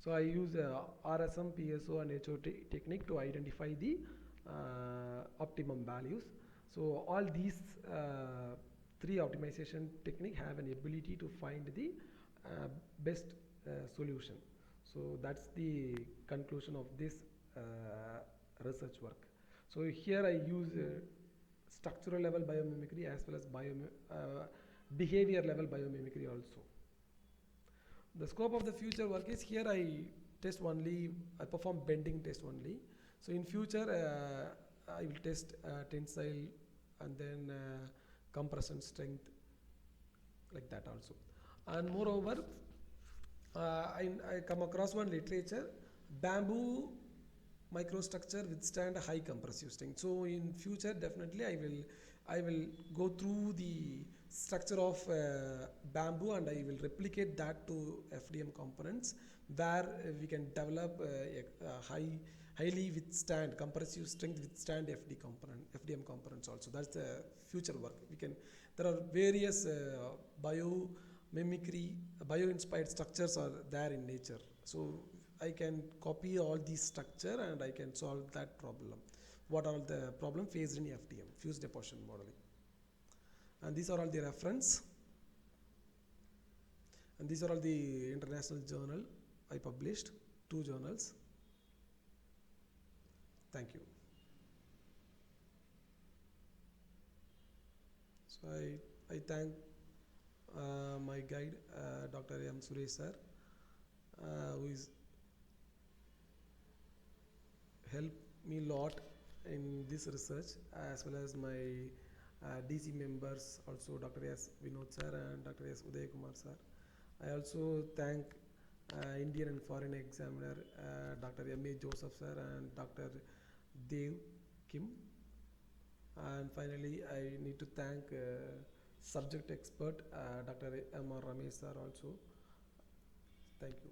So I use RSM, PSO and HO technique to identify the optimum values. So all these three optimization technique have an ability to find the best solution. So that's the conclusion of this research work. So here I use structural level biomimicry as well as behavior level biomimicry also. The scope of the future work is here I perform bending test only. So in future I will test tensile and then compression strength, like that also. And moreover, I come across one literature, bamboo microstructure withstand a high compressive strength. So in future definitely I will go through the structure of bamboo and I will replicate that to FDM components, where we can develop highly withstand compressive strength withstand FDM components also. That's the future work. There are various bio-inspired structures are there in nature. So I can copy all these structure and I can solve that problem. What are the problem faced in FDM, fused deposition modeling? And these are all the reference. And these are all the international journal I published, 2 journals. Thank you. So I thank my guide, Dr. M. Suresh sir, who is helped me a lot in this research, as well as my DC members, also Dr. S. Vinod sir and Dr. S. Uday Kumar sir. I also thank Indian and foreign examiner Dr. M. A. Joseph sir and Dr. Dev Kim. And finally, I need to thank subject expert Dr. M. R. Ramesh sir also. Thank you.